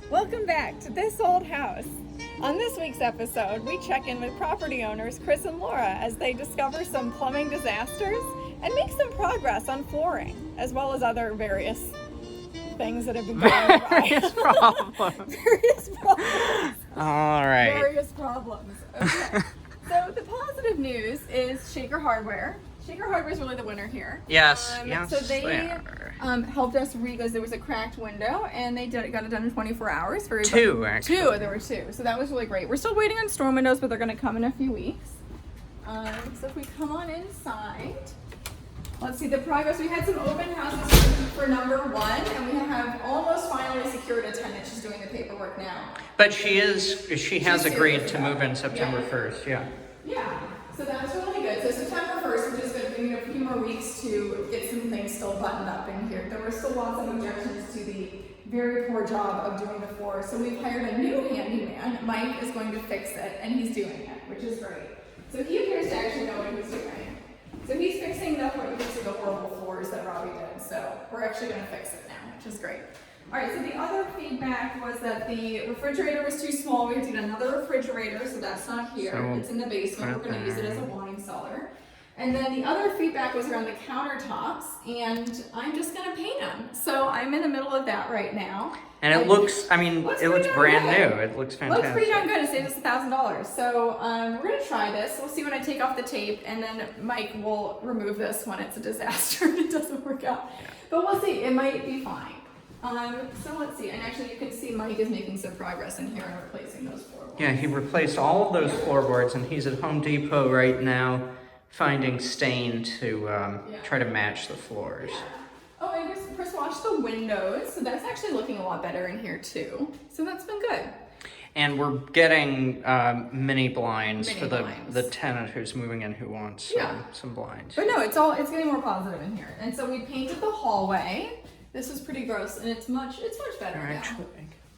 Welcome back to This Old House. On this week's episode, we check in with property owners Chris and Laura as they discover some plumbing disasters and make some progress on flooring, as well as other various things that have been going by. Various problems. Various problems. All right. Various problems. Okay. So the positive news is Shaker Hardware. Shaker Hardware is really the winner here. Yes, So they are. helped us because there was a cracked window, and they got it done in 24 hours. Two, actually. There were two. So that was really great. We're still waiting on storm windows, but they're going to come in a few weeks. So if we come on inside, let's see the progress. We had some open houses for number one, and we have almost finally secured a tenant. She's doing the paperwork now. But she has agreed to move in September Yeah. 1st, yeah. Yeah, so that's really good. So September 1st, which is good, we need a few more weeks to get some things still buttoned up in here. There were still lots of objections to the very poor job of doing the floor. So we've hired a new handyman. Mike is going to fix it, and he's doing it, which is great. So he appears to actually know what he's doing. So he's fixing the horrible floors that Robbie did. So we're actually going to fix it now, which is great. All right, so the other feedback was that the refrigerator was too small. We had to get another refrigerator, so that's not here. So it's in the basement. We're going to use it as a wine cellar. And then the other feedback was around the countertops, and I'm just going to paint them. So I'm in the middle of that right now. And it looks brand new. It looks fantastic. Looks pretty darn good. It saved us $1,000. So we're going to try this. We'll see when I take off the tape, and then Mike will remove this when it's a disaster and it doesn't work out. Yeah. But we'll see. It might be fine. So let's see, and actually you can see Mike is making some progress in here and replacing those floorboards. Yeah, he replaced all of those floorboards, and he's at Home Depot right now finding stain to try to match the floors. Yeah. Oh, and Chris washed the windows, so that's actually looking a lot better in here too. So that's been good. And we're getting mini blinds for the tenant who's moving in who wants some blinds. But no, it's getting more positive in here. And so we painted the hallway. This was pretty gross, and it's much better now.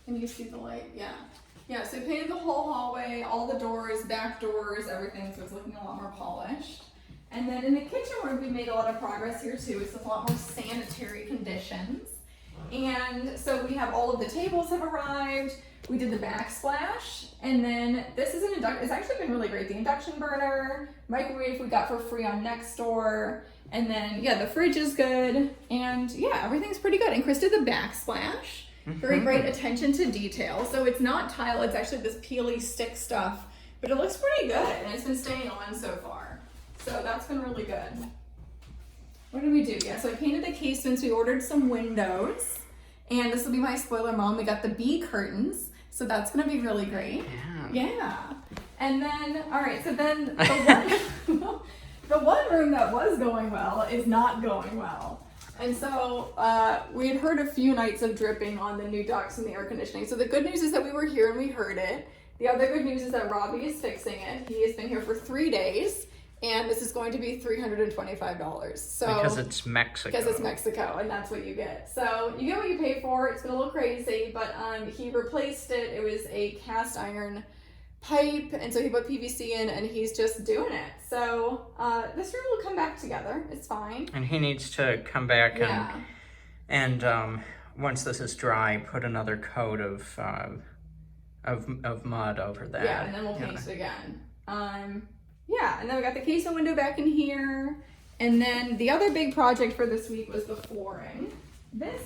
Can you see the light? Yeah. Yeah, so we painted the whole hallway, all the doors, back doors, everything, so it's looking a lot more polished. And then in the kitchen where we made a lot of progress here too. It's a lot more sanitary conditions. And so we have all of the tables have arrived. We did the backsplash, and then this is it's actually been really great. The induction burner, microwave we got for free on Nextdoor. And then, the fridge is good, and everything's pretty good. And Chris did the backsplash. Very great attention to detail. So it's not tile, it's actually this peely stick stuff, but it looks pretty good, and it's been staying on so far. So that's been really good. What did we do? Yeah, so I painted the casements, we ordered some windows, and this will be my spoiler mom. We got the bee curtains, so that's gonna be really great. Yeah. And then, all right, so then the one room that was going well is not going well. And so we had heard a few nights of dripping on the new ducts and the air conditioning. So the good news is that we were here and we heard it. The other good news is that Robbie is fixing it. He has been here for 3 days, and this is going to be $325. So because it's Mexico. Because it's Mexico, and that's what you get. So you get what you pay for. It's been a little crazy, but he replaced it. It was a cast iron pipe, and so he put PVC in, and he's just doing it. So this room will come back together. It's fine. And he needs to come back and once this is dry, put another coat of mud over that. Yeah, and then we'll paint it again. And then we got the casement window back in here, and then the other big project for this week was the flooring. This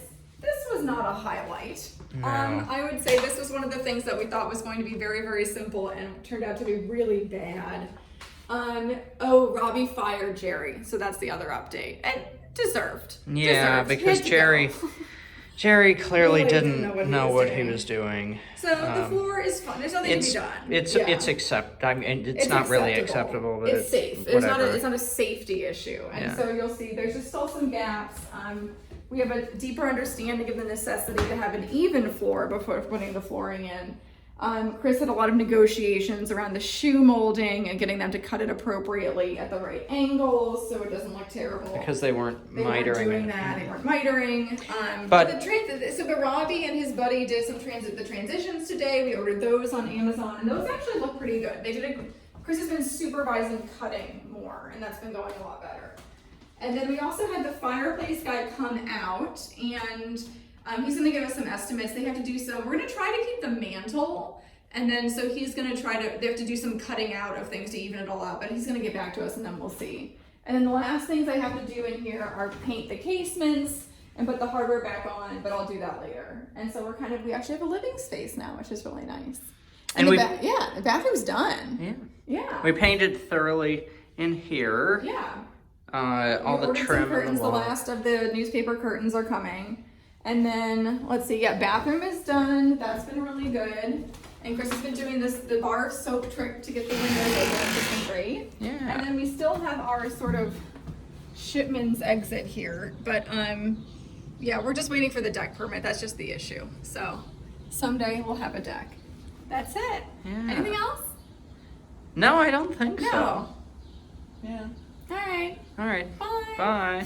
was not a highlight. No. I would say this was one of the things that we thought was going to be very, very simple and turned out to be really bad. Robbie fired Jerry, so that's the other update. And deserved. Yeah, because Jerry clearly didn't know what he was doing. So the floor is fun. There's nothing to be done. It's it's not really acceptable, but it's safe. It's not a safety issue. And so you'll see there's just still some gaps. We have a deeper understanding of the necessity to have an even floor before putting the flooring in. Chris had a lot of negotiations around the shoe molding and getting them to cut it appropriately at the right angles so it doesn't look terrible. Because they weren't mitering. They weren't mitering. But Robbie and his buddy did the transitions today. We ordered those on Amazon, and those actually look pretty good. Chris has been supervising cutting more, and that's been going a lot better. And then we also had the fireplace guy come out, and He's gonna give us some estimates. They have to do some, we're gonna try to keep the mantle, and then so he's gonna they have to do some cutting out of things to even it all out, but he's gonna get back to us and then we'll see. And then the last things I have to do in here are paint the casements and put the hardware back on, but I'll do that later. And so we actually have a living space now, which is really nice. And the bathroom's done. Yeah. Yeah. We painted thoroughly in here. Yeah. All the trim some curtains, and the wall. The last of the newspaper curtains are coming. And then, let's see, bathroom is done. That's been really good. And Chris has been doing the bar soap trick to get the windows open, which has been great. Yeah. And then we still have our sort of shipman's exit here. But, yeah, we're just waiting for the deck permit. That's just the issue. So, someday we'll have a deck. That's it. Yeah. Anything else? No, I don't think so. No. Yeah. All right. All right. Bye. Bye.